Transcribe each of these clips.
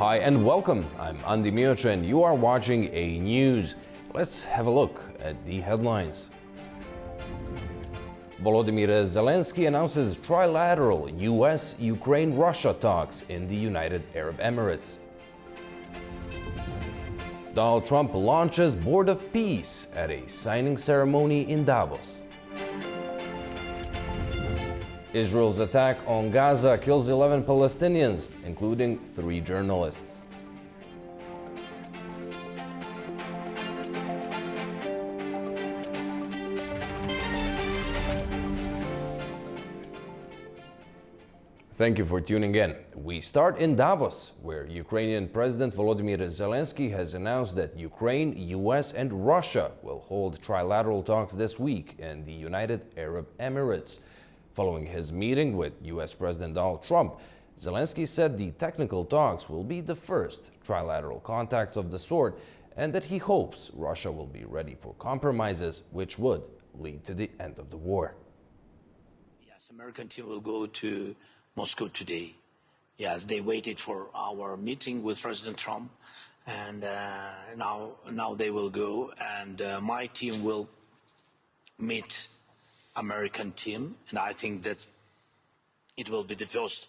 Hi and welcome. I'm Andy Miocha and you are watching A News. Let's have a look at the headlines. Volodymyr Zelensky announces trilateral US, Ukraine, Russia talks in the United Arab Emirates. Donald Trump launches Board of Peace at a signing ceremony in Davos. Israel's attack on Gaza kills 11 Palestinians, including 3 journalists. Thank you for tuning in. We start in Davos, where Ukrainian President Volodymyr Zelensky has announced that Ukraine, US, and Russia will hold trilateral talks this week in the United Arab Emirates. Following his meeting with US President Donald Trump, Zelensky said the technical talks will be the first trilateral contacts of the sort and that he hopes Russia will be ready for compromises which would lead to the end of the war. Yes, American team will go to Moscow today. Yes, they waited for our meeting with President Trump, and now they will go, and my team will meet American team, and I think that it will be the first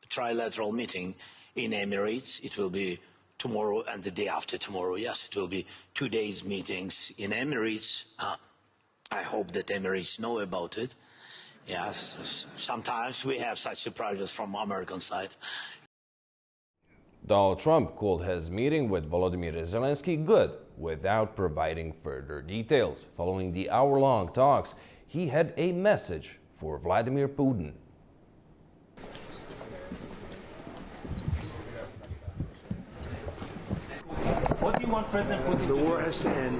trilateral meeting in Emirates. It will be tomorrow and the day after tomorrow. Yes, it will be 2 days meetings in Emirates. I hope that Emirates know about it. Yes, sometimes we have such surprises from American side. Donald Trump called his meeting with Volodymyr Zelensky good without providing further details. Following the hour-long talks, he had a message for Vladimir Putin. What do you want President Putin to do? The war has to end.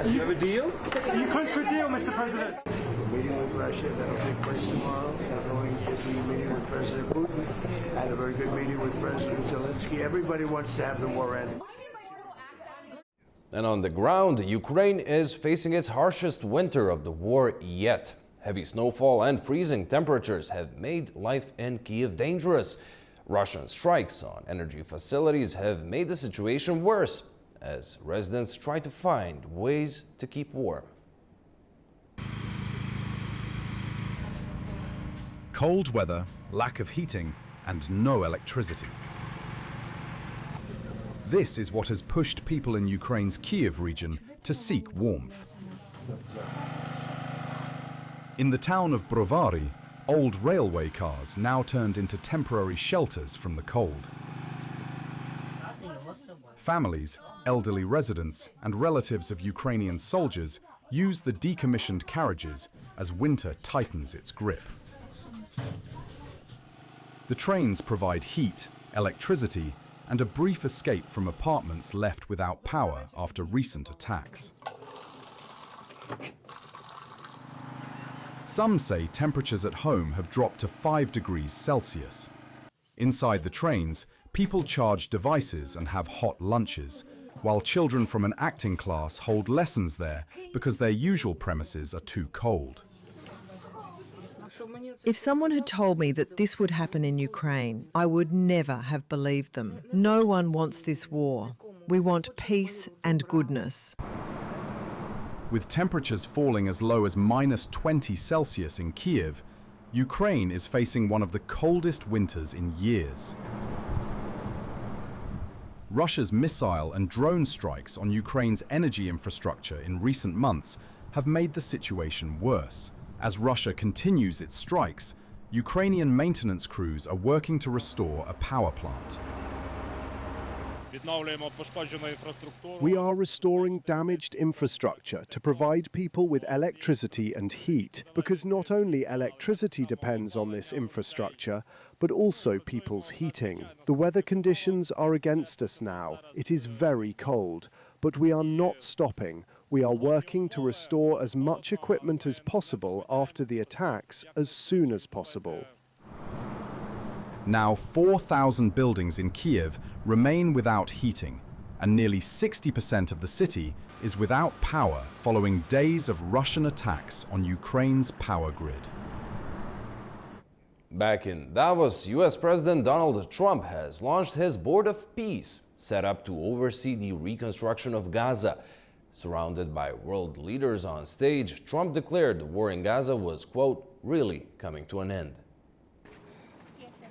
Do you have a deal? Are you close to a deal, Mr. President? Meeting with Russia, that'll take place tomorrow. I'm going to be meeting with President Putin. I had a very good meeting with President Zelensky. Everybody wants to have the war end. And on the ground, Ukraine is facing its harshest winter of the war yet. Heavy snowfall and freezing temperatures have made life in Kyiv dangerous. Russian strikes on energy facilities have made the situation worse as residents try to find ways to keep warm. Cold weather, lack of heating, and no electricity. This is what has pushed people in Ukraine's Kyiv region to seek warmth. In the town of Brovary, old railway cars now turned into temporary shelters from the cold. Families, elderly residents, and relatives of Ukrainian soldiers use the decommissioned carriages as winter tightens its grip. The trains provide heat, electricity, and a brief escape from apartments left without power after recent attacks. Some say temperatures at home have dropped to 5 degrees Celsius. Inside the trains, people charge devices and have hot lunches, while children from an acting class hold lessons there because their usual premises are too cold. If someone had told me that this would happen in Ukraine, I would never have believed them. No one wants this war. We want peace and goodness. With temperatures falling as low as -20 Celsius in Kyiv, Ukraine is facing one of the coldest winters in years. Russia's missile and drone strikes on Ukraine's energy infrastructure in recent months have made the situation worse. As Russia continues its strikes, Ukrainian maintenance crews are working to restore a power plant. We are restoring damaged infrastructure to provide people with electricity and heat, because not only electricity depends on this infrastructure, but also people's heating. The weather conditions are against us now. It is very cold, but we are not stopping. We are working to restore as much equipment as possible after the attacks as soon as possible. Now 4,000 buildings in Kyiv remain without heating, and nearly 60% of the city is without power following days of Russian attacks on Ukraine's power grid. Back in Davos, US President Donald Trump has launched his Board of Peace, set up to oversee the reconstruction of Gaza. Surrounded by world leaders on stage, Trump declared the war in Gaza was, quote, really coming to an end.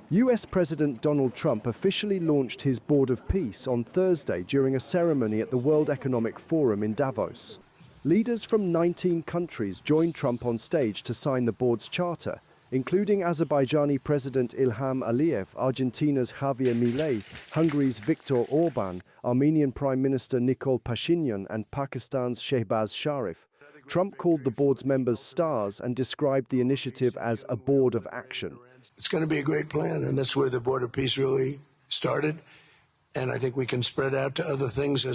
US President Donald Trump officially launched his Board of Peace on Thursday during a ceremony at the World Economic Forum in Davos. Leaders from 19 countries joined Trump on stage to sign the board's charter, including Azerbaijani President Ilham Aliyev, Argentina's Javier Milei, Hungary's Viktor Orban, Armenian Prime Minister Nikol Pashinyan, and Pakistan's Shehbaz Sharif. Trump called the board's members stars and described the initiative as a board of action. It's going to be a great plan, and that's where the Board of Peace really started. And I think we can spread out to other things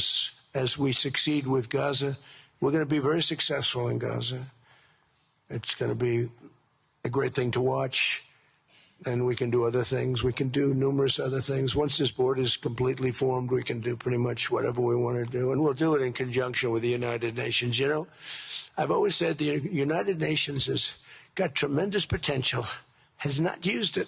as we succeed with Gaza. We're going to be very successful in Gaza. It's going to be a great thing to watch, and we can do other things. We can do numerous other things. Once this board is completely formed, we can do pretty much whatever we want to do, and we'll do it in conjunction with the United Nations. You know, I've always said the United Nations has got tremendous potential, has not used it.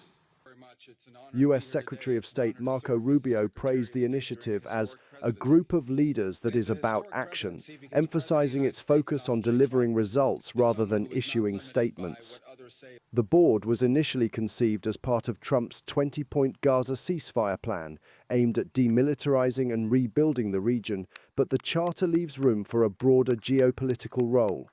US Secretary of State Marco Rubio praised the initiative as a group of leaders that is about action, emphasizing its focus on delivering results rather than issuing statements. The board was initially conceived as part of Trump's 20-point Gaza ceasefire plan, aimed at demilitarizing and rebuilding the region, but the charter leaves room for a broader geopolitical role.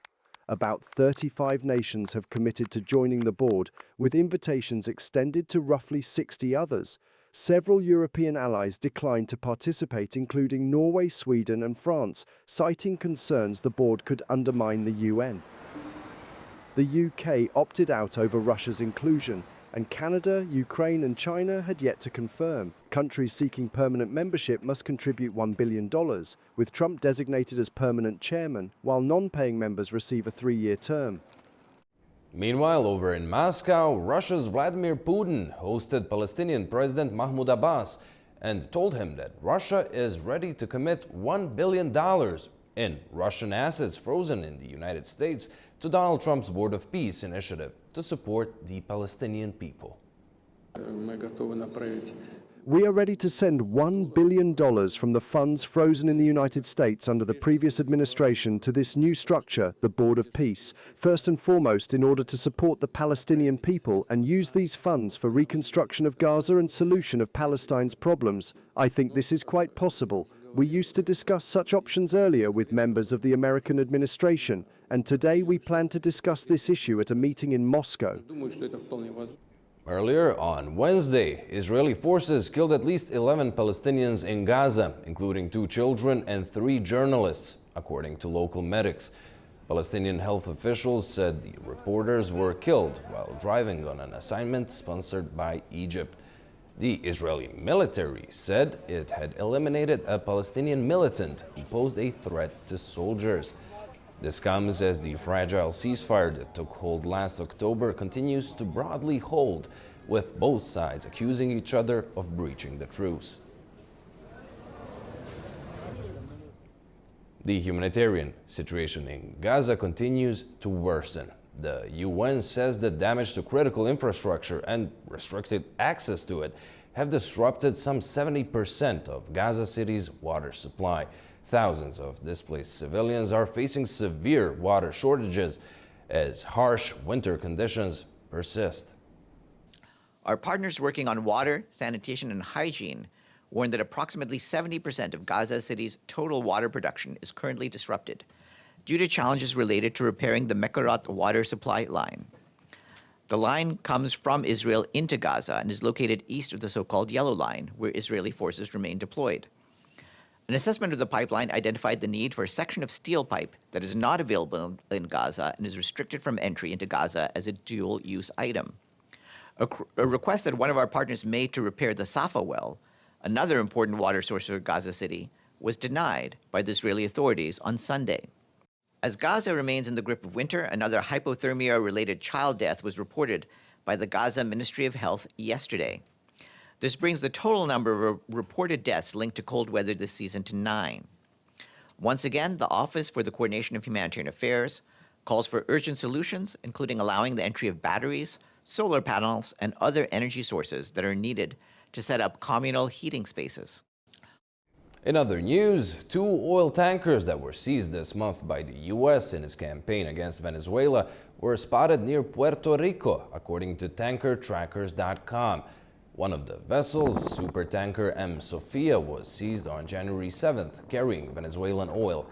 About 35 nations have committed to joining the board, with invitations extended to roughly 60 others. Several European allies declined to participate, including Norway, Sweden, and France, citing concerns the board could undermine the UN. The UK opted out over Russia's inclusion, and Canada, Ukraine, and China had yet to confirm. Countries seeking permanent membership must contribute $1 billion, with Trump designated as permanent chairman, while non-paying members receive a 3-year term. Meanwhile, over in Moscow, Russia's Vladimir Putin hosted Palestinian President Mahmoud Abbas and told him that Russia is ready to commit $1 billion in Russian assets frozen in the United States to Donald Trump's Board of Peace initiative to support the Palestinian people. We are ready to send $1 billion from the funds frozen in the United States under the previous administration to this new structure, the Board of Peace, first and foremost in order to support the Palestinian people and use these funds for reconstruction of Gaza and solution of Palestine's problems. I think this is quite possible. We used to discuss such options earlier with members of the American administration, and today we plan to discuss this issue at a meeting in Moscow. Earlier on Wednesday, Israeli forces killed at least 11 Palestinians in Gaza, including 2 children and 3 journalists, according to local medics. Palestinian health officials said the reporters were killed while driving on an assignment sponsored by Egypt. The Israeli military said it had eliminated a Palestinian militant who posed a threat to soldiers. This comes as the fragile ceasefire that took hold last October continues to broadly hold, with both sides accusing each other of breaching the truce. The humanitarian situation in Gaza continues to worsen. The UN says that damage to critical infrastructure and restricted access to it have disrupted some 70% of Gaza City's water supply. Thousands of displaced civilians are facing severe water shortages as harsh winter conditions persist. Our partners working on water, sanitation, and hygiene warn that approximately 70% of Gaza City's total water production is currently disrupted due to challenges related to repairing the Mekorot water supply line. The line comes from Israel into Gaza and is located east of the so-called Yellow Line, where Israeli forces remain deployed. An assessment of the pipeline identified the need for a section of steel pipe that is not available in Gaza and is restricted from entry into Gaza as a dual-use item. A request that one of our partners made to repair the Safa well, another important water source for Gaza City, was denied by the Israeli authorities on Sunday. As Gaza remains in the grip of winter, another hypothermia-related child death was reported by the Gaza Ministry of Health yesterday. This brings the total number of reported deaths linked to cold weather this season to 9. Once again, the Office for the Coordination of Humanitarian Affairs calls for urgent solutions, including allowing the entry of batteries, solar panels, and other energy sources that are needed to set up communal heating spaces. In other news, 2 oil tankers that were seized this month by the U.S. in its campaign against Venezuela were spotted near Puerto Rico, according to tankertrackers.com. One of the vessels, supertanker M. Sofia, was seized on January 7th, carrying Venezuelan oil.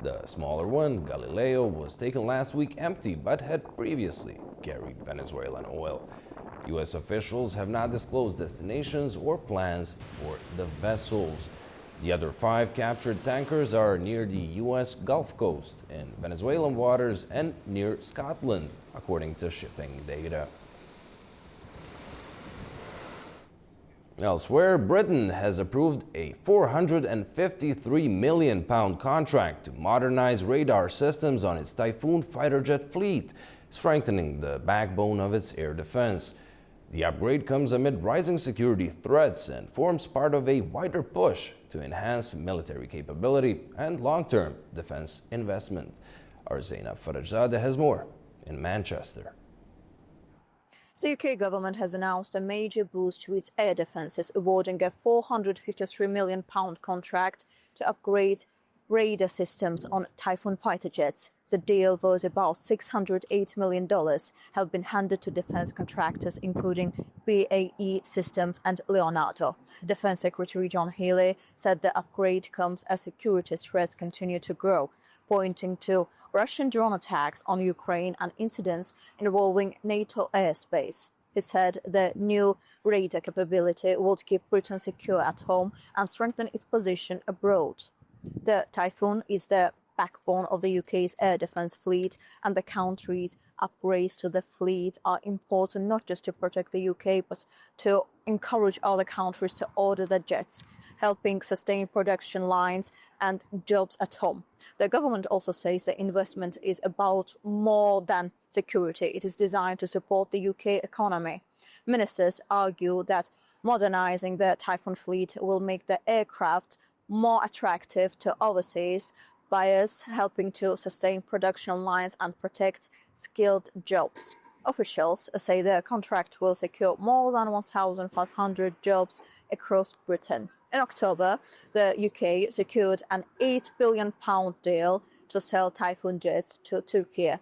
The smaller one, Galileo, was taken last week empty but had previously carried Venezuelan oil. U.S. officials have not disclosed destinations or plans for the vessels. The other 5 captured tankers are near the U.S. Gulf Coast, in Venezuelan waters, and near Scotland, according to shipping data. Elsewhere, Britain has approved a £453 million contract to modernize radar systems on its Typhoon fighter jet fleet, strengthening the backbone of its air defense. The upgrade comes amid rising security threats and forms part of a wider push to enhance military capability and long-term defense investment. Our Zainab Farajzadeh has more in Manchester. The UK government has announced a major boost to its air defences, awarding a £453 million contract to upgrade radar systems on Typhoon fighter jets. The deal, worth about $608 million, have been handed to defence contractors including BAE Systems and Leonardo. Defence Secretary John Healey said the upgrade comes as security threats continue to grow, pointing to Russian drone attacks on Ukraine and incidents involving NATO airspace. He said the new radar capability would keep Britain secure at home and strengthen its position abroad. The Typhoon is the backbone of the UK's air defence fleet, and the country's upgrades to the fleet are important not just to protect the UK, but to encourage other countries to order the jets, helping sustain production lines and jobs at home. The government also says the investment is about more than security. It is designed to support the UK economy. Ministers argue that modernising the Typhoon fleet will make the aircraft more attractive to overseas buyers, helping to sustain production lines and protect skilled jobs. Officials say the contract will secure more than 1,500 jobs across Britain. In October, the UK secured an £8 billion deal to sell Typhoon jets to Turkey,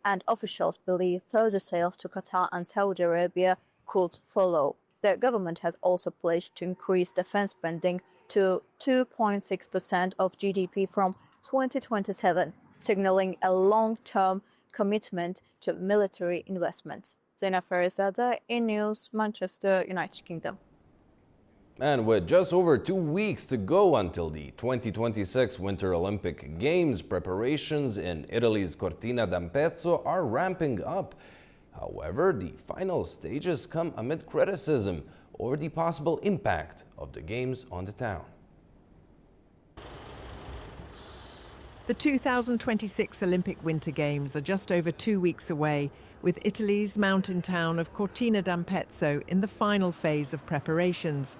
and officials believe further sales to Qatar and Saudi Arabia could follow. The government has also pledged to increase defence spending to 2.6% of GDP from 2027, signalling a long-term commitment to military investment. Zainab Farajzadeh, in News, Manchester, United Kingdom. And with just over 2 weeks to go until the 2026 Winter Olympic Games, preparations in Italy's Cortina d'Ampezzo are ramping up. However, the final stages come amid criticism over the possible impact of the Games on the town. The 2026 Olympic Winter Games are just over 2 weeks away, with Italy's mountain town of Cortina d'Ampezzo in the final phase of preparations.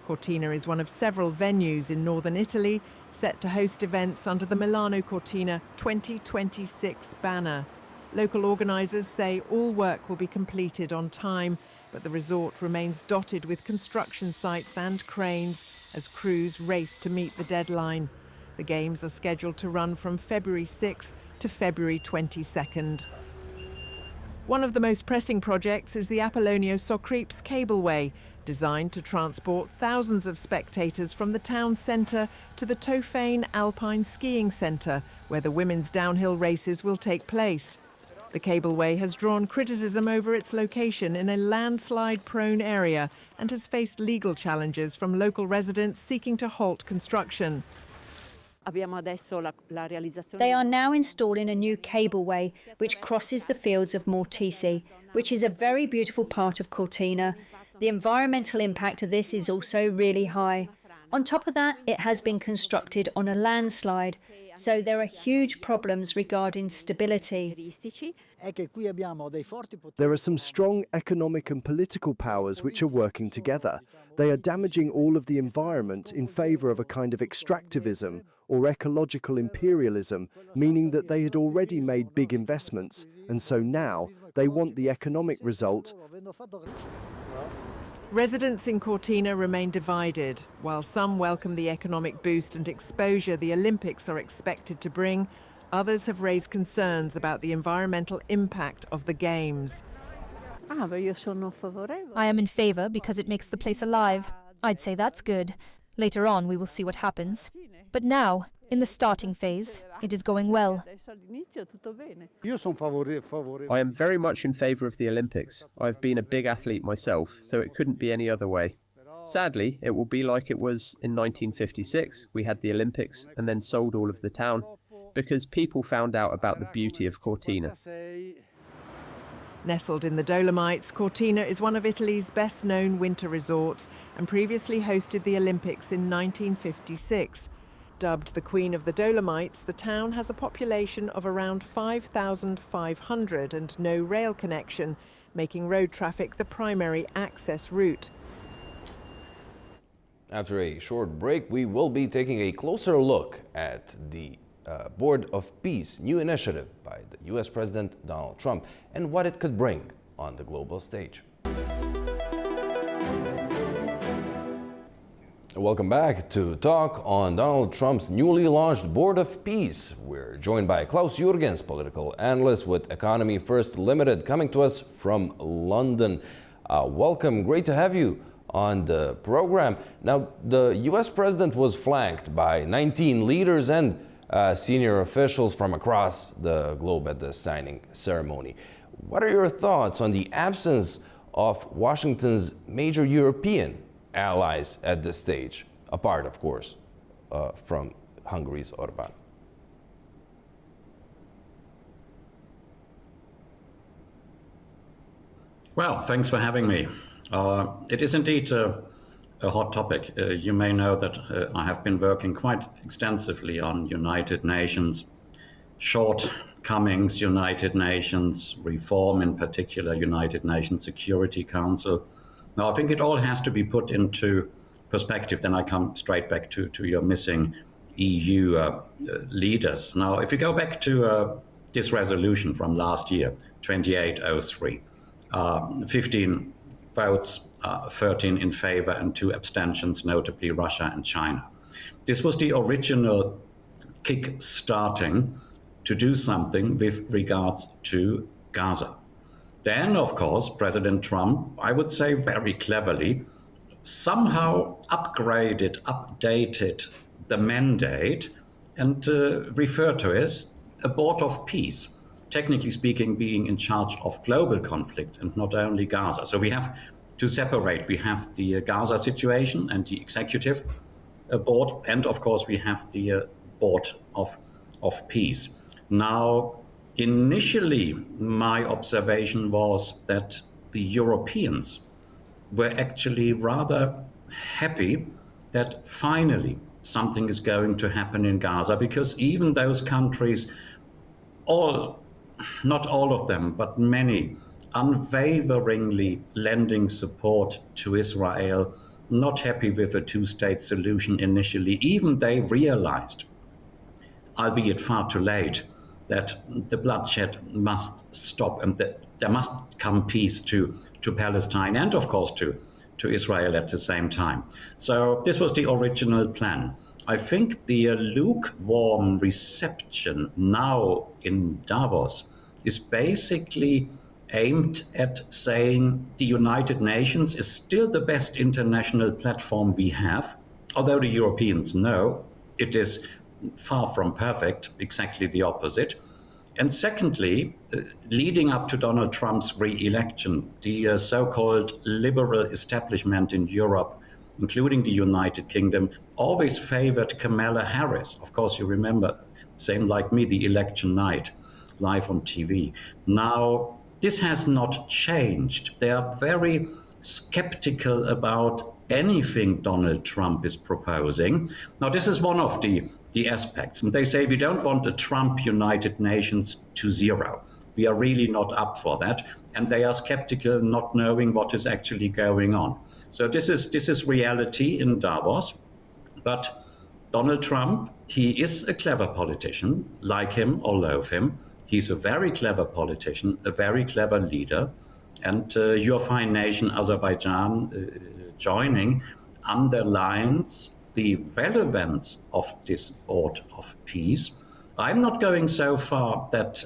Cortina is one of several venues in northern Italy set to host events under the Milano Cortina 2026 banner. Local organisers say all work will be completed on time, but the resort remains dotted with construction sites and cranes as crews race to meet the deadline. The Games are scheduled to run from February 6th to February 22nd. One of the most pressing projects is the Apollonio Socreeps cableway, designed to transport thousands of spectators from the town centre to the Tofane Alpine Skiing Centre, where the women's downhill races will take place. The cableway has drawn criticism over its location in a landslide-prone area and has faced legal challenges from local residents seeking to halt construction. They are now installing a new cableway which crosses the fields of Mortisi, which is a very beautiful part of Cortina. The environmental impact of this is also really high. On top of that, it has been constructed on a landslide, so there are huge problems regarding stability. There are some strong economic and political powers which are working together. They are damaging all of the environment in favour of a kind of extractivism or ecological imperialism, meaning that they had already made big investments, and so now They want the economic result. Residents in Cortina remain divided. While some welcome the economic boost and exposure the Olympics are expected to bring, others have raised concerns about the environmental impact of the Games. I am in favour because it makes the place alive. I'd say that's good. Later on we will see what happens. But now, in the starting phase, it is going well. I am very much in favour of the Olympics. I've been a big athlete myself, so it couldn't be any other way. Sadly, it will be like it was in 1956. We had the Olympics and then sold all of the town because people found out about the beauty of Cortina. Nestled in the Dolomites, Cortina is one of Italy's best-known winter resorts and previously hosted the Olympics in 1956. Dubbed the Queen of the Dolomites, the town has a population of around 5,500 and no rail connection, making road traffic the primary access route. After a short break, we will be taking a closer look at the Board of Peace new initiative by the U.S. President Donald Trump and what it could bring on the global stage. Welcome back to talk on Donald Trump's newly launched Board of Peace. We're joined by Klaus Jurgens, political analyst with Economy First Limited, coming to us from London. Welcome, great to have you on the program. Now, the U.S. president was flanked by 19 leaders and senior officials from across the globe at the signing ceremony. What are your thoughts on the absence of Washington's major European allies at this stage, apart, of course, from Hungary's Orbán? Well, thanks for having me. It is indeed a hot topic. You may know that I have been working quite extensively on United Nations shortcomings, United Nations reform, in particular United Nations Security Council. Now, I think it all has to be put into perspective. Then I come straight back to your missing EU leaders. Now, if you go back to this resolution from last year, 2803, 15 votes, 13 in favor and 2 abstentions, notably Russia and China. This was the original kick-starting to do something with regards to Gaza. Then, of course, President Trump, I would say very cleverly, somehow upgraded, updated the mandate and referred to it as a Board of Peace, technically speaking, being in charge of global conflicts and not only Gaza. So we have to separate. We have the Gaza situation and the executive board, and of course we have the Board of Peace. Now, initially, my observation was that the Europeans were actually rather happy that finally something is going to happen in Gaza, because even those countries, not all of them, but many, unwaveringly lending support to Israel, not happy with a two-state solution initially. Even they realized, albeit far too late, that the bloodshed must stop and that there must come peace to Palestine and, of course, to Israel at the same time. So this was the original plan. I think the lukewarm reception now in Davos is basically aimed at saying the United Nations is still the best international platform we have, although the Europeans know it is far from perfect, exactly the opposite. And secondly, leading up to Donald Trump's re-election, the so-called liberal establishment in Europe, including the United Kingdom, always favored Kamala Harris. Of course, you remember, same like me, the election night, live on TV. Now, this has not changed. They are very skeptical about anything Donald Trump is proposing. Now, this is one of the aspects. And they say we don't want a Trump United Nations to zero. We are really not up for that. And they are skeptical, not knowing what is actually going on. So this is reality in Davos. But Donald Trump, he is a clever politician, like him or loathe him. He's a very clever politician, a very clever leader, and your fine nation, Azerbaijan, joining underlines the relevance of this Board of Peace. I'm not going so far that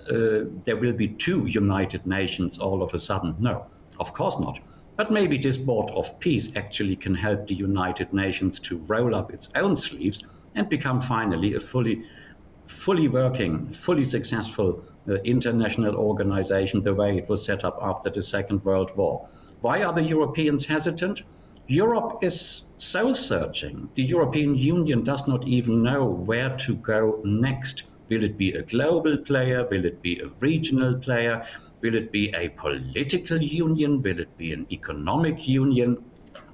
there will be two United Nations all of a sudden. No, of course not. But maybe this Board of Peace actually can help the United Nations to roll up its own sleeves and become finally a fully working, fully successful international organization the way it was set up after the Second World War. Why are the Europeans hesitant? Europe is soul-searching. The European Union does not even know where to go next. Will it be a global player? Will it be a regional player? Will it be a political union? Will it be an economic union?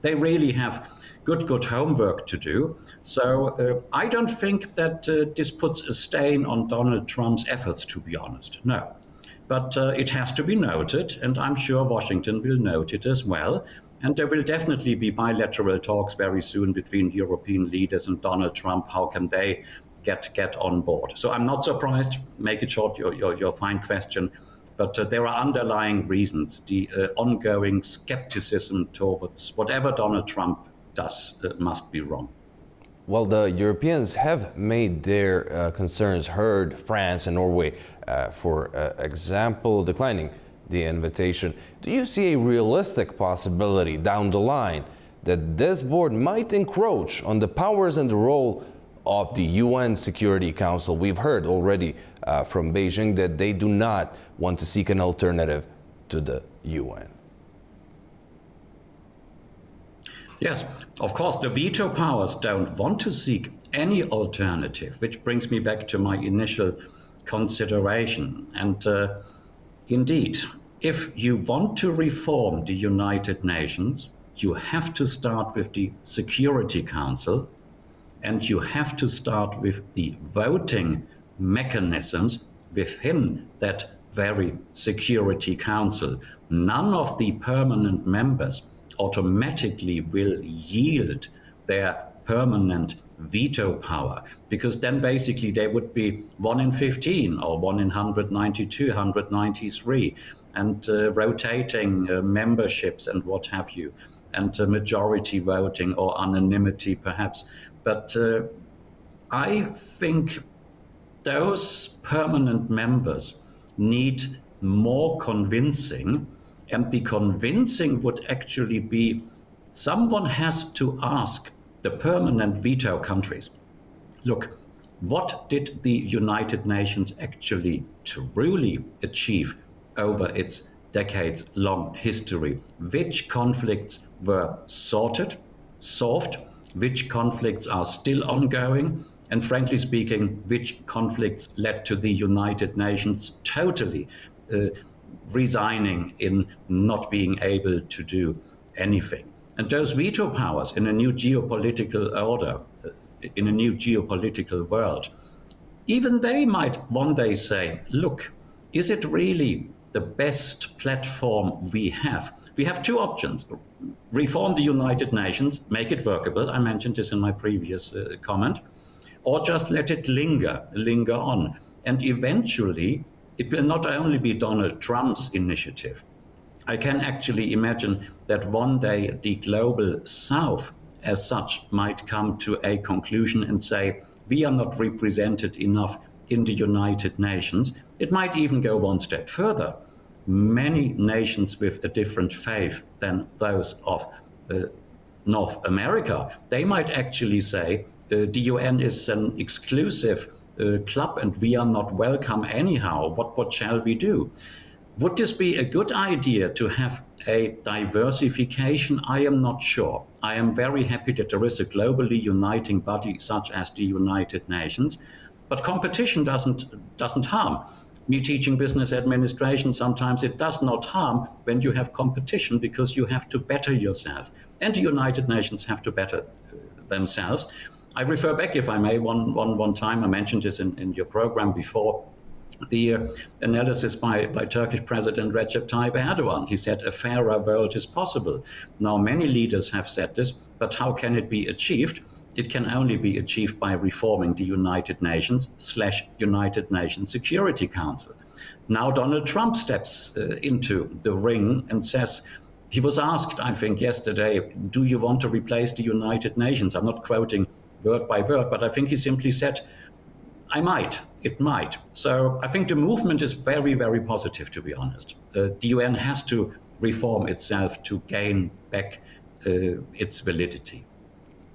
They really have good homework to do. So I don't think that this puts a stain on Donald Trump's efforts, to be honest. No. But it has to be noted, and I'm sure Washington will note it as well. And there will definitely be bilateral talks very soon between European leaders and Donald Trump. How can they get on board? So I'm not surprised. Make it short, your fine question. But there are underlying reasons. The ongoing skepticism towards whatever Donald Trump does must be wrong. Well, the Europeans have made their concerns heard. France and Norway, for example, declining the invitation. Do you see a realistic possibility down the line that this board might encroach on the powers and the role of the UN Security Council? We've heard already from Beijing that they do not want to seek an alternative to the UN. Yes, of course, the veto powers don't want to seek any alternative, which brings me back to my initial consideration. And indeed, if you want to reform the United Nations, you have to start with the Security Council, and you have to start with the voting mechanisms within that very Security Council. None of the permanent members automatically will yield their permanent veto power, because then basically they would be 1 in 15 or 1 in 192, 193, and rotating memberships and what have you, and majority voting or anonymity perhaps. But I think those permanent members need more convincing, and the convincing would actually be someone has to ask the permanent veto countries, look, what did the United Nations actually truly achieve over its decades-long history? Which conflicts were sorted, solved? Which conflicts are still ongoing? And frankly speaking, which conflicts led to the United Nations totally resigning in not being able to do anything? And those veto powers in a new geopolitical order, in a new geopolitical world, even they might one day say, look, is it really the best platform we have? We have two options. Reform the United Nations, make it workable. I mentioned this in my previous comment. Or just let it linger on. And eventually, it will not only be Donald Trump's initiative. I can actually imagine that one day the global South as such might come to a conclusion and say, we are not represented enough in the United Nations. It might even go one step further. Many nations with a different faith than those of North America, they might actually say the UN is an exclusive club and we are not welcome anyhow. What shall we do? Would this be a good idea to have a diversification? I am not sure. I am very happy that there is a globally uniting body such as the United Nations, but competition doesn't harm. Me teaching business administration, sometimes it does not harm when you have competition, because you have to better yourself. And the United Nations have to better themselves. I refer back, if I may, one time, I mentioned this in your program before, the analysis by Turkish President Recep Tayyip Erdogan. He said a fairer world is possible. Now, many leaders have said this, but how can it be achieved? it can only be achieved by reforming the United Nations/United Nations Security Council. Now Donald Trump steps into the ring and says, he was asked, I think, yesterday, do you want to replace the United Nations? I'm not quoting word by word, but I think he simply said, I might, it might. So I think the movement is very, very positive, to be honest. The UN has to reform itself to gain back its validity.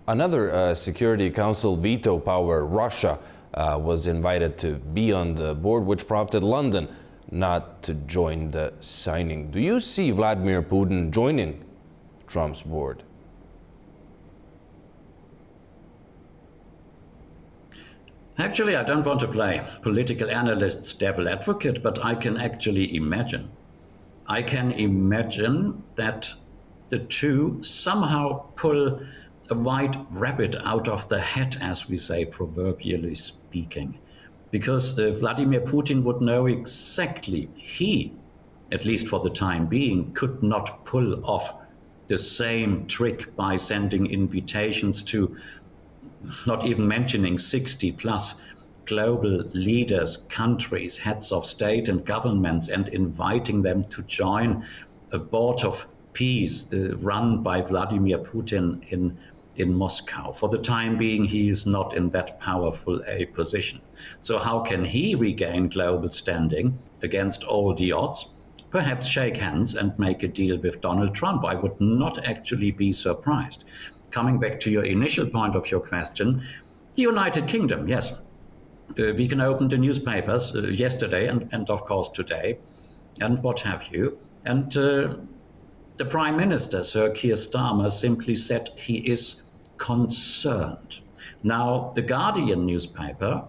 Another Security Council veto power, Russia, was invited to be on the board, which prompted London not to join the signing. Do you see Vladimir Putin joining Trump's board? Actually, I don't want to play political analyst's devil advocate, but I can actually imagine. I can imagine that the two somehow pull a white rabbit out of the hat, as we say, proverbially speaking. Because Vladimir Putin would know exactly he, at least for the time being, could not pull off the same trick by sending invitations to, not even mentioning 60 plus global leaders, countries, heads of state and governments, and inviting them to join a board of peace run by Vladimir Putin in Moscow. For the time being, he is not in that powerful a position. So how can he regain global standing against all the odds? Perhaps shake hands and make a deal with Donald Trump. I would not actually be surprised. Coming back to your initial point of your question, the United Kingdom, yes. We can open the newspapers yesterday and of course today and what have you. And the Prime Minister, Sir Keir Starmer, simply said he is concerned. Now, the Guardian newspaper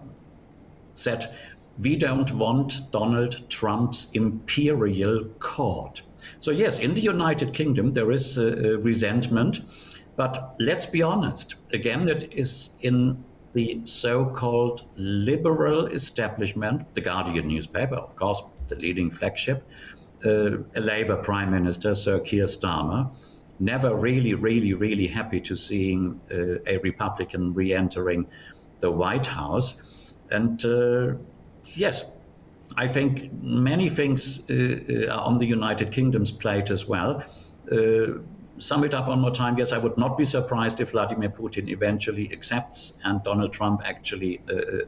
said, we don't want Donald Trump's imperial court. So yes, in the United Kingdom, there is resentment, but let's be honest, again, it is in the so-called liberal establishment, the Guardian newspaper, of course, the leading flagship, a Labour Prime Minister, Sir Keir Starmer, never really happy to seeing a Republican re-entering the White House. And yes, I think many things are on the United Kingdom's plate as well. Sum it up one more time, yes, I would not be surprised if Vladimir Putin eventually accepts and Donald Trump actually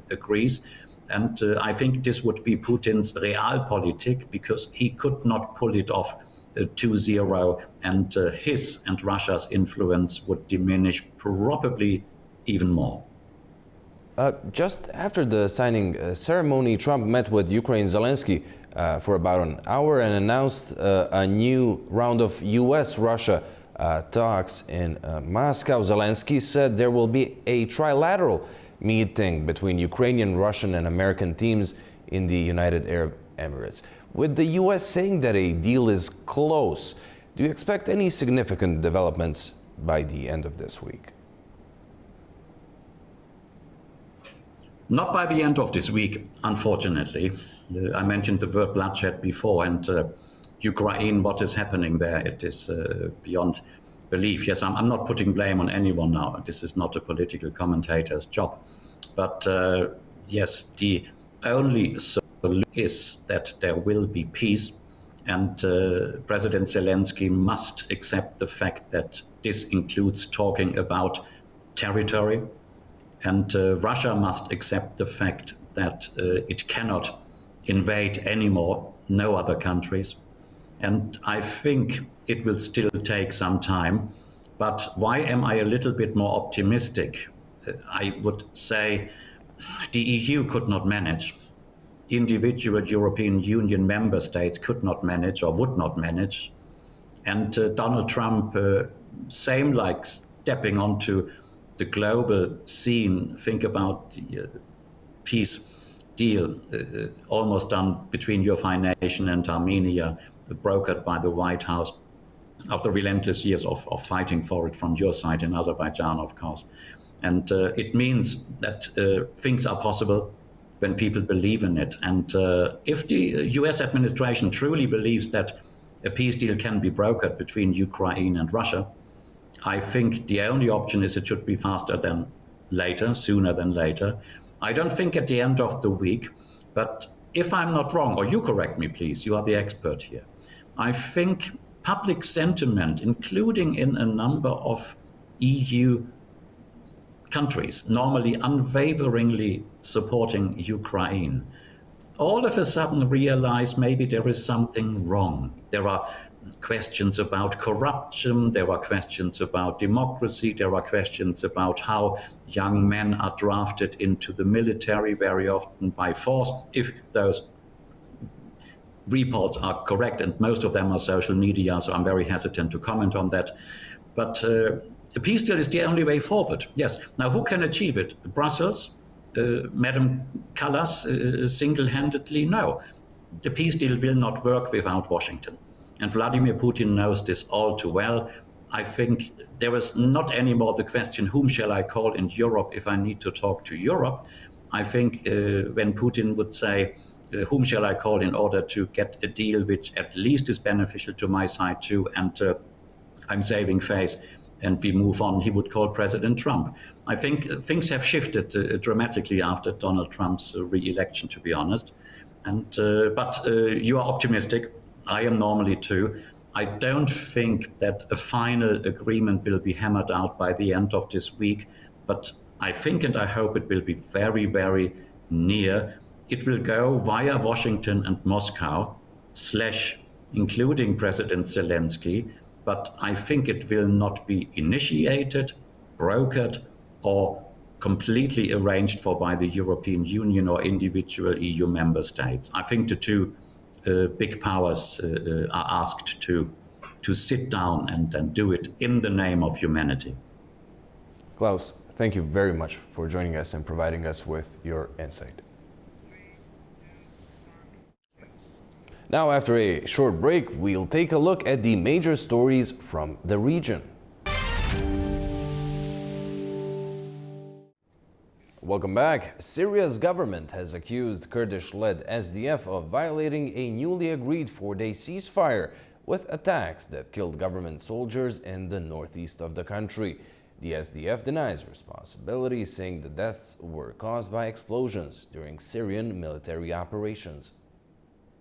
agrees. And I think this would be Putin's realpolitik, because he could not pull it off 2-0, and his and Russia's influence would diminish probably even more. Just after the signing ceremony, Trump met with Ukraine's Zelensky for about an hour and announced a new round of US-Russia talks in Moscow. Zelensky said there will be a trilateral meeting between Ukrainian, Russian, and American teams in the United Arab Emirates. With the US saying that a deal is close, do you expect any significant developments by the end of this week? Not by the end of this week, unfortunately. I mentioned the word bloodshed before, and Ukraine, what is happening there, it is beyond belief. Yes, I'm not putting blame on anyone now. This is not a political commentator's job. But yes, the only solution is that there will be peace, and President Zelensky must accept the fact that this includes talking about territory, and Russia must accept the fact that it cannot invade anymore, no other countries. And I think it will still take some time. But why am I a little bit more optimistic? I would say the EU could not manage. Individual European Union member states could not manage or would not manage. And Donald Trump, same like stepping onto the global scene, think about the peace deal almost done between your fine nation and Armenia, brokered by the White House after relentless years of fighting for it from your side in Azerbaijan, of course. And it means that things are possible when people believe in it. And if the US administration truly believes that a peace deal can be brokered between Ukraine and Russia, I think the only option is it should be faster than later, sooner than later. I don't think at the end of the week, but if I'm not wrong, or you correct me please, you are the expert here. I think public sentiment, including in a number of EU countries, normally unwaveringly supporting Ukraine, all of a sudden realize maybe there is something wrong. There are questions about corruption, there are questions about democracy, there are questions about how young men are drafted into the military, very often by force, if those reports are correct, and most of them are social media, so I'm very hesitant to comment on that. But the peace deal is the only way forward. Yes. Now, who can achieve it? Brussels? Madam Callas single-handedly? No. The peace deal will not work without Washington. And Vladimir Putin knows this all too well. I think there is not anymore the question, whom shall I call in Europe if I need to talk to Europe? I think when Putin would say, whom shall I call in order to get a deal which at least is beneficial to my side too, and I'm saving face, and we move on, he would call President Trump. I think things have shifted dramatically after Donald Trump's re-election, to be honest. But you are optimistic. I am normally too. I don't think that a final agreement will be hammered out by the end of this week, but I think and I hope it will be very, very near. It will go via Washington and Moscow, including President Zelensky, but I think it will not be initiated, brokered, or completely arranged for by the European Union or individual EU member states. I think the two big powers are asked to sit down and do it in the name of humanity. Klaus, thank you very much for joining us and providing us with your insight. Now, after a short break, we'll take a look at the major stories from the region. Welcome back. Syria's government has accused Kurdish-led SDF of violating a newly agreed four-day ceasefire with attacks that killed government soldiers in the northeast of the country. The SDF denies responsibility, saying the deaths were caused by explosions during Syrian military operations.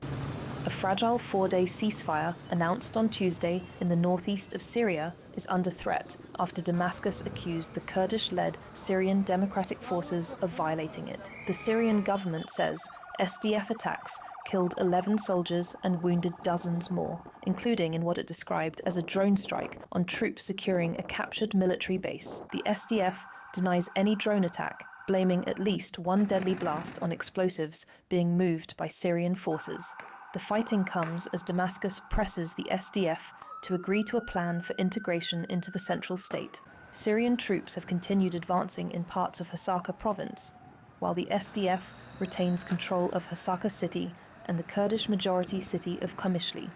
A fragile four-day ceasefire announced on Tuesday in the northeast of Syria is under threat after Damascus accused the Kurdish-led Syrian Democratic Forces of violating it. The Syrian government says SDF attacks killed 11 soldiers and wounded dozens more, including in what it described as a drone strike on troops securing a captured military base. The SDF denies any drone attack, blaming at least one deadly blast on explosives being moved by Syrian forces. The fighting comes as Damascus presses the SDF to agree to a plan for integration into the central state. Syrian troops have continued advancing in parts of Hasaka province, while the SDF retains control of Hasaka city and the Kurdish-majority city of Qamishli.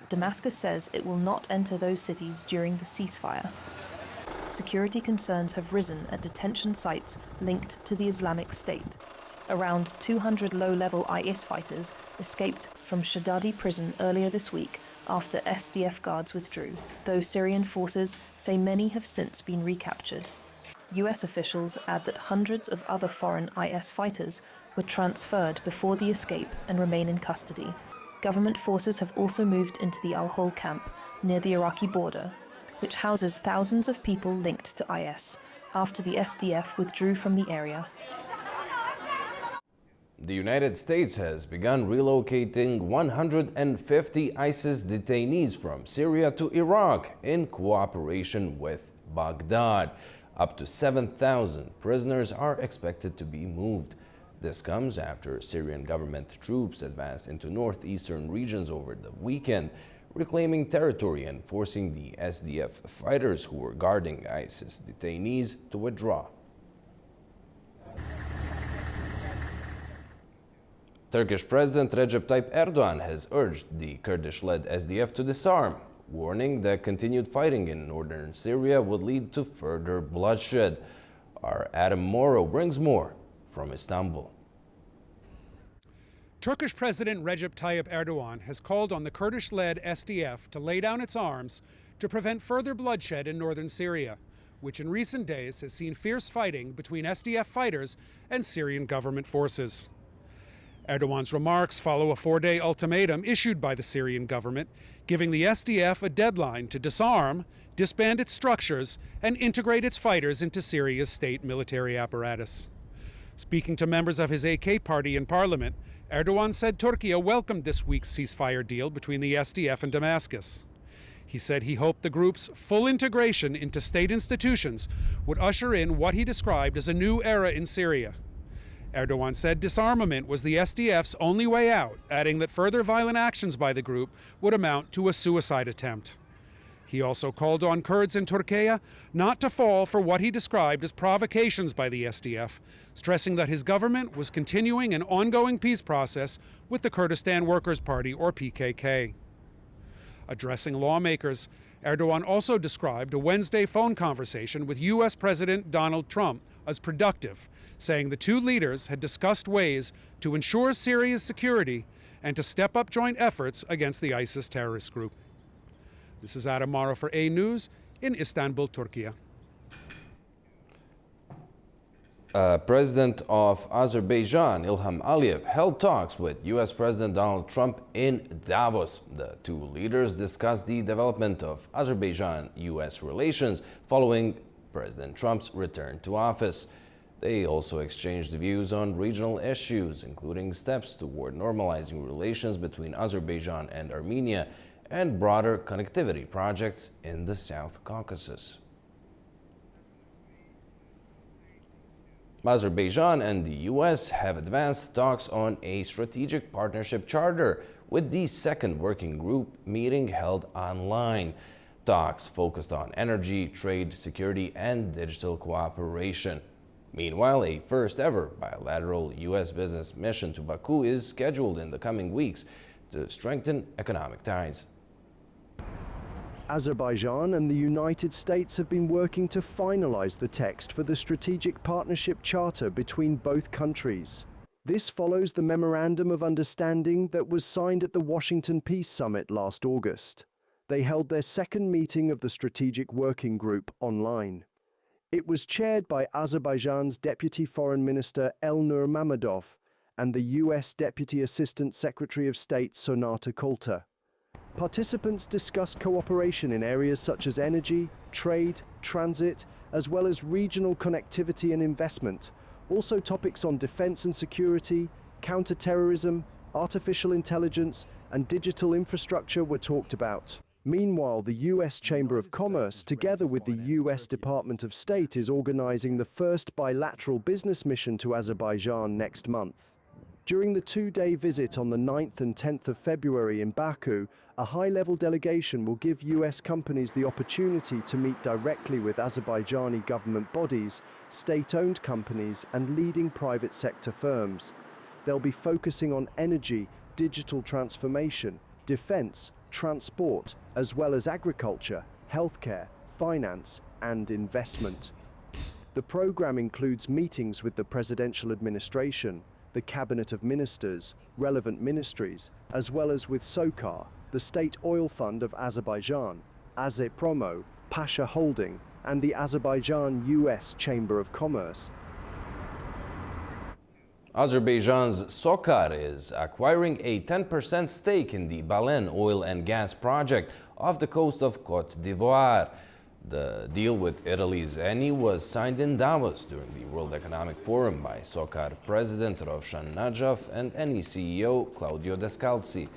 Damascus says it will not enter those cities during the ceasefire. Security concerns have risen at detention sites linked to the Islamic State. Around 200 low-level IS fighters escaped from Shadadi prison earlier this week after SDF guards withdrew, though Syrian forces say many have since been recaptured. US officials add that hundreds of other foreign IS fighters were transferred before the escape and remain in custody. Government forces have also moved into the Al-Hol camp near the Iraqi border, which houses thousands of people linked to IS after the SDF withdrew from the area. The United States has begun relocating 150 ISIS detainees from Syria to Iraq in cooperation with Baghdad. Up to 7,000 prisoners are expected to be moved. This comes after Syrian government troops advanced into northeastern regions over the weekend, reclaiming territory and forcing the SDF fighters who were guarding ISIS detainees to withdraw. Turkish President Recep Tayyip Erdogan has urged the Kurdish-led SDF to disarm, warning that continued fighting in northern Syria would lead to further bloodshed. Our Adam Morrow brings more from Istanbul. Turkish President Recep Tayyip Erdogan has called on the Kurdish-led SDF to lay down its arms to prevent further bloodshed in northern Syria, which in recent days has seen fierce fighting between SDF fighters and Syrian government forces. Erdogan's remarks follow a 4-day ultimatum issued by the Syrian government, giving the SDF a deadline to disarm, disband its structures, and integrate its fighters into Syria's state military apparatus. Speaking to members of his AK party in parliament, Erdogan said Turkey welcomed this week's ceasefire deal between the SDF and Damascus. He said he hoped the group's full integration into state institutions would usher in what he described as a new era in Syria. Erdogan said disarmament was the SDF's only way out, adding that further violent actions by the group would amount to a suicide attempt. He also called on Kurds in Turkey not to fall for what he described as provocations by the SDF, stressing that his government was continuing an ongoing peace process with the Kurdistan Workers' Party, or PKK. Addressing lawmakers, Erdogan also described a Wednesday phone conversation with U.S. President Donald Trump as productive, saying the two leaders had discussed ways to ensure Syria's security and to step up joint efforts against the ISIS terrorist group. This is Adam Mara for A News in Istanbul, Turkey. President of Azerbaijan, Ilham Aliyev, held talks with U.S. President Donald Trump in Davos. The two leaders discussed the development of Azerbaijan-U.S. relations following President Trump's return to office. They also exchanged views on regional issues, including steps toward normalizing relations between Azerbaijan and Armenia and broader connectivity projects in the South Caucasus. Azerbaijan and the U.S. have advanced talks on a strategic partnership charter, with the second working group meeting held online. Talks focused on energy, trade, security, and digital cooperation. Meanwhile, a first-ever bilateral U.S. business mission to Baku is scheduled in the coming weeks to strengthen economic ties. Azerbaijan and the United States have been working to finalize the text for the Strategic Partnership Charter between both countries. This follows the Memorandum of Understanding that was signed at the Washington Peace Summit last August. They held their second meeting of the Strategic Working Group online. It was chaired by Azerbaijan's Deputy Foreign Minister Elnur Mammadov and the U.S. Deputy Assistant Secretary of State Sonata Kolta. Participants discussed cooperation in areas such as energy, trade, transit, as well as regional connectivity and investment. Also topics on defense and security, counter-terrorism, artificial intelligence, and digital infrastructure were talked about. Meanwhile, the U.S. Chamber of Commerce, together with the U.S. Department of State, is organizing the first bilateral business mission to Azerbaijan next month. During the two-day visit on the 9th and 10th of February in Baku, a high-level delegation will give U.S. companies the opportunity to meet directly with Azerbaijani government bodies, state-owned companies, and leading private sector firms. They'll be focusing on energy, digital transformation, defense, transport, as well as agriculture, healthcare, finance, and investment. The program includes meetings with the presidential administration, the Cabinet of Ministers, relevant ministries, as well as with SOCAR, the State Oil Fund of Azerbaijan, Azepromo, Pasha Holding, and the Azerbaijan-U.S. Chamber of Commerce. Azerbaijan's SOCAR is acquiring a 10% stake in the Balen oil and gas project off the coast of Côte d'Ivoire. The deal with Italy's Eni was signed in Davos during the World Economic Forum by SOCAR President Rovshan Najaf and Eni CEO Claudio Descalzi.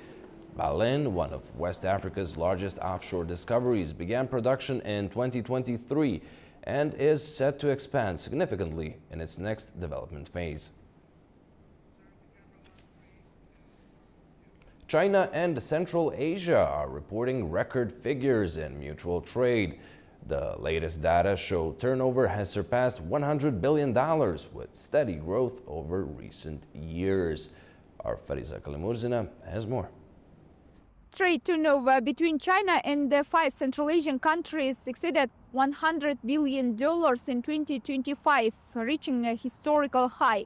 Balen, one of West Africa's largest offshore discoveries, began production in 2023 and is set to expand significantly in its next development phase. China and Central Asia are reporting record figures in mutual trade. The latest data show turnover has surpassed $100 billion with steady growth over recent years. Our Fariza Kalimurzina has more. Trade turnover between China and the 5 Central Asian countries exceeded $100 billion in 2025, reaching a historical high.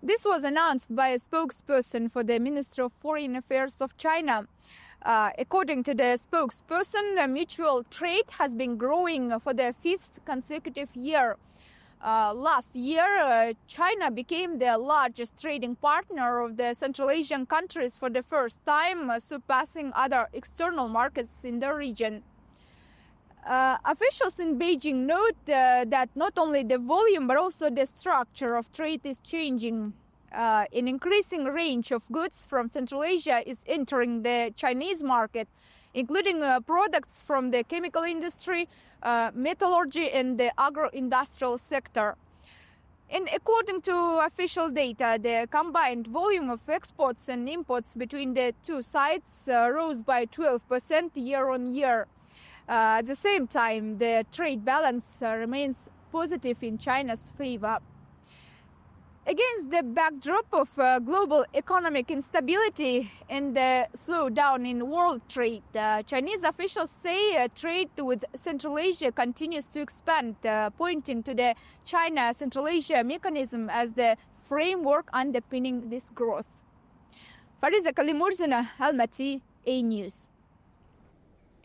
This was announced by a spokesperson for the Ministry of Foreign Affairs of China. According to the spokesperson, mutual trade has been growing for the 5th consecutive year. Last year, China became the largest trading partner of the Central Asian countries for the first time, surpassing other external markets in the region. Officials in Beijing note that not only the volume but also the structure of trade is changing. An increasing range of goods from Central Asia is entering the Chinese market, including products from the chemical industry, metallurgy and the agro-industrial sector. And according to official data, the combined volume of exports and imports between the two sides rose by 12% year on year. At the same time, the trade balance remains positive in China's favor. Against the backdrop of global economic instability and the slowdown in world trade, Chinese officials say trade with Central Asia continues to expand, pointing to the China-Central Asia mechanism as the framework underpinning this growth. Fariza Kalimurzina, Almaty, A News.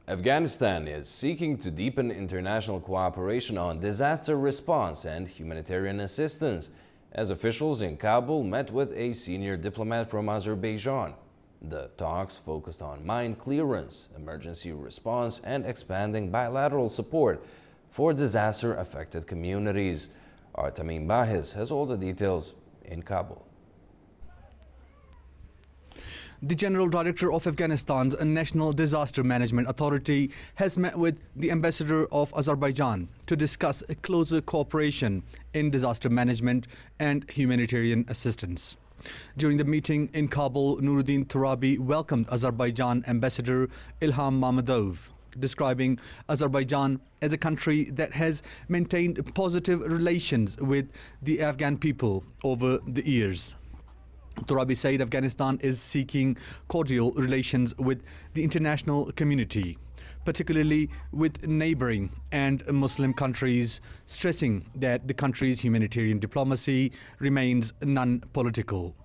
Afghanistan is seeking to deepen international cooperation on disaster response and humanitarian assistance, as officials in Kabul met with a senior diplomat from Azerbaijan. The talks focused on mine clearance, emergency response, and expanding bilateral support for disaster-affected communities. Our Tamim Bahiz has all the details in Kabul. The General Director of Afghanistan's National Disaster Management Authority has met with the Ambassador of Azerbaijan to discuss a closer cooperation in disaster management and humanitarian assistance. During the meeting in Kabul, Nuruddin Turabi welcomed Azerbaijan Ambassador Ilham Mammadov, describing Azerbaijan as a country that has maintained positive relations with the Afghan people over the years. Turabi said Afghanistan is seeking cordial relations with the international community, particularly with neighboring and Muslim countries, stressing that the country's humanitarian diplomacy remains non-political.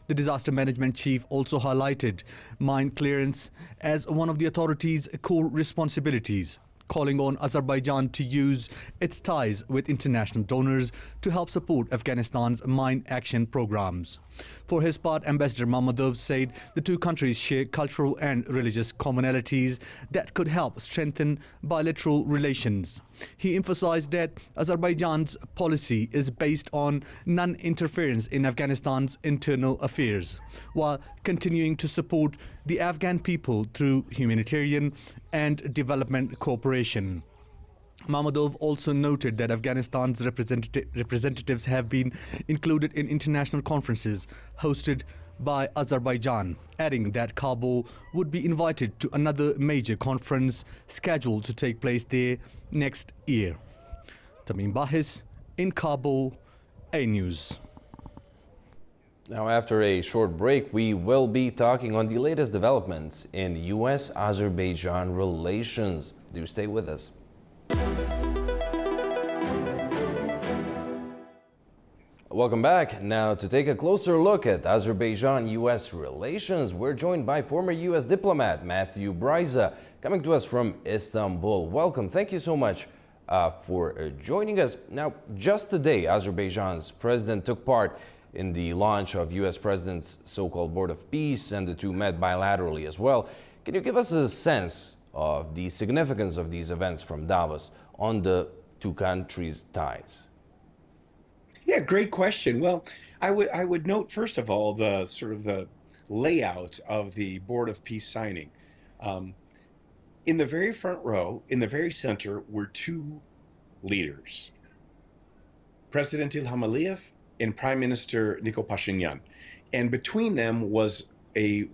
The disaster management chief also highlighted mine clearance as one of the authority's core responsibilities, calling on Azerbaijan to use its ties with international donors to help support Afghanistan's mine action programs. For his part, Ambassador Mammadov said the two countries share cultural and religious commonalities that could help strengthen bilateral relations. He emphasized that Azerbaijan's policy is based on non-interference in Afghanistan's internal affairs, while continuing to support the Afghan people through humanitarian and development cooperation. Mammadov also noted that Afghanistan's representatives have been included in international conferences hosted by Azerbaijan, adding that Kabul would be invited to another major conference scheduled to take place there next year. Tamim Bahiz in Kabul, A News. Now, after a short break, we will be talking on the latest developments in U.S.-Azerbaijan relations. Do stay with us. Welcome back. Now, to take a closer look at Azerbaijan-U.S. relations, we're joined by former U.S. diplomat Matthew Bryza, coming to us from Istanbul. Welcome. Thank you so much for joining us. Now, just today, Azerbaijan's president took part in the launch of U.S. President's so-called Board of Peace, and the two met bilaterally as well. Can you give us a sense of the significance of these events from Davos on the two countries' ties? Yeah, great question. Well, I would note, first of all, the sort of the layout of the Board of Peace signing. In the very front row, in the very center, were two leaders, President Ilham Aliyev and Prime Minister Nikol Pashinyan. And between them was a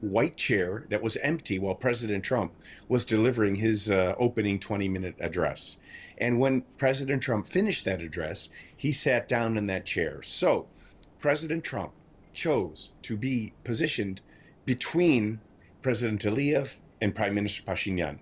white chair that was empty while President Trump was delivering his opening 20-minute address. And when President Trump finished that address, he sat down in that chair. So President Trump chose to be positioned between President Aliyev and Prime Minister Pashinyan,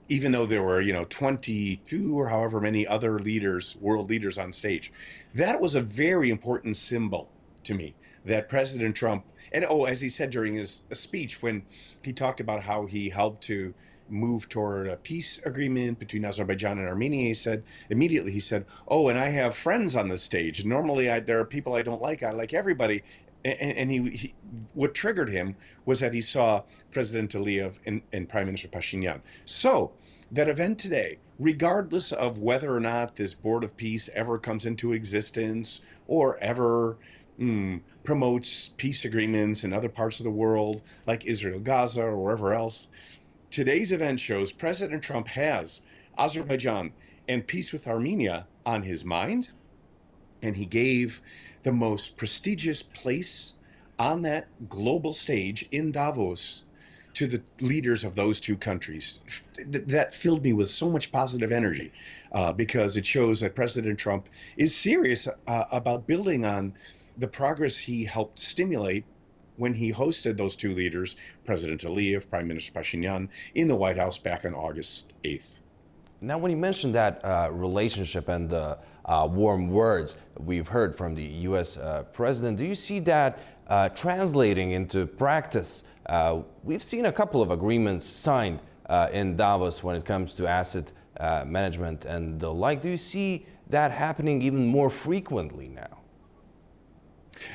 even though there were, 22 or however many other leaders, world leaders on stage. That was a very important symbol to me that President Trump, and as he said during his speech when he talked about how he helped to move toward a peace agreement between Azerbaijan and Armenia, he said, oh, and I have friends on the stage. Normally there are people I don't like. I like everybody. And he what triggered him was that he saw President Aliyev and Prime Minister Pashinyan. So that event today, regardless of whether or not this Board of Peace ever comes into existence or ever promotes peace agreements in other parts of the world, like Israel, Gaza, or wherever else, today's event shows President Trump has Azerbaijan and peace with Armenia on his mind, and he gave the most prestigious place on that global stage in Davos to the leaders of those two countries. That filled me with so much positive energy because it shows that President Trump is serious about building on the progress he helped stimulate when he hosted those two leaders, President Aliyev, Prime Minister Pashinyan, in the White House back on August 8th. Now, when you mentioned that relationship and the warm words we've heard from the U.S. President, do you see that translating into practice? We've seen a couple of agreements signed in Davos when it comes to asset management and the like. Do you see that happening even more frequently now?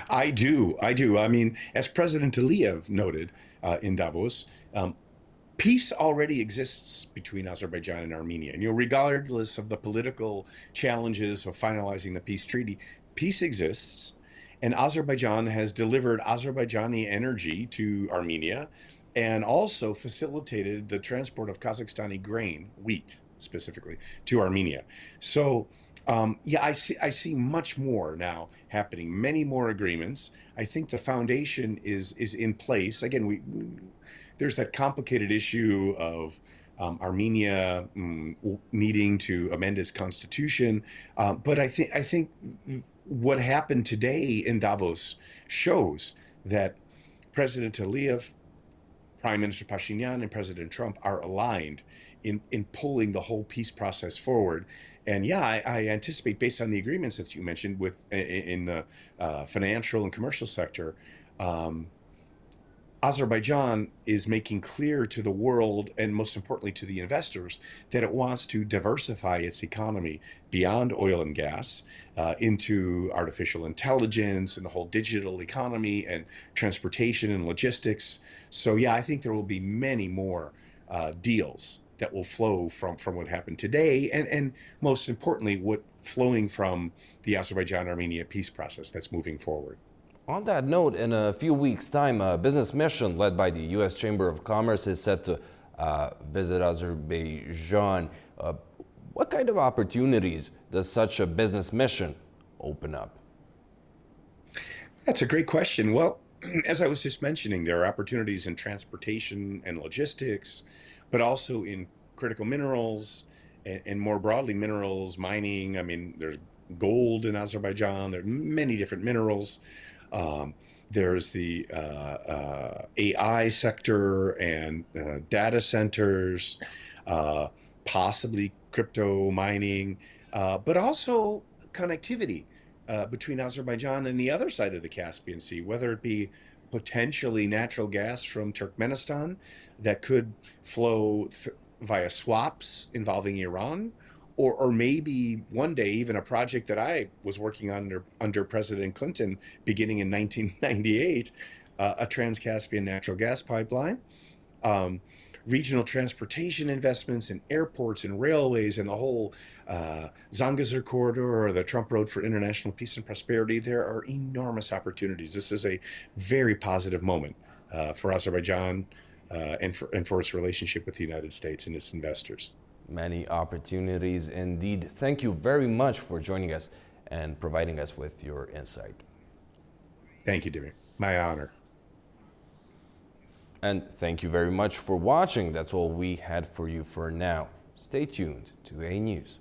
I do. I mean, as President Aliyev noted in Davos, peace already exists between Azerbaijan and Armenia. And, regardless of the political challenges of finalizing the peace treaty, peace exists. And Azerbaijan has delivered Azerbaijani energy to Armenia and also facilitated the transport of Kazakhstani grain, wheat specifically, to Armenia. So, I see much more now happening, many more agreements. I think the foundation is in place. Again, there's that complicated issue of Armenia needing to amend its constitution, but I think what happened today in Davos shows that President Aliyev, Prime Minister Pashinyan, and President Trump are aligned in pulling the whole peace process forward. And I anticipate, based on the agreements that you mentioned in the financial and commercial sector, Azerbaijan is making clear to the world, and most importantly to the investors, that it wants to diversify its economy beyond oil and gas into artificial intelligence and the whole digital economy and transportation and logistics. So I think there will be many more deals that will flow from what happened today, and most importantly, what flowing from the Azerbaijan-Armenia peace process that's moving forward. On that note, in a few weeks' time, a business mission led by the U.S. Chamber of Commerce is set to visit Azerbaijan. What kind of opportunities does such a business mission open up? That's a great question. Well, as I was just mentioning, there are opportunities in transportation and logistics, but also in critical minerals and more broadly minerals, mining. I mean, there's gold in Azerbaijan. There are many different minerals. There's the AI sector and data centers, possibly crypto mining, but also connectivity between Azerbaijan and the other side of the Caspian Sea, whether it be potentially natural gas from Turkmenistan that could flow via swaps involving Iran, or maybe one day even a project that I was working on under President Clinton beginning in 1998, a Trans-Caspian natural gas pipeline, regional transportation investments in airports and railways and the whole Zangezur corridor or the Trump Road for International Peace and Prosperity. There are enormous opportunities. This is a very positive moment for Azerbaijan and for its relationship with the United States and its investors. Many opportunities indeed. Thank you very much for joining us and providing us with your insight. Thank you, Dimir. My honor. And thank you very much for watching. That's all we had for you for now. Stay tuned to A News.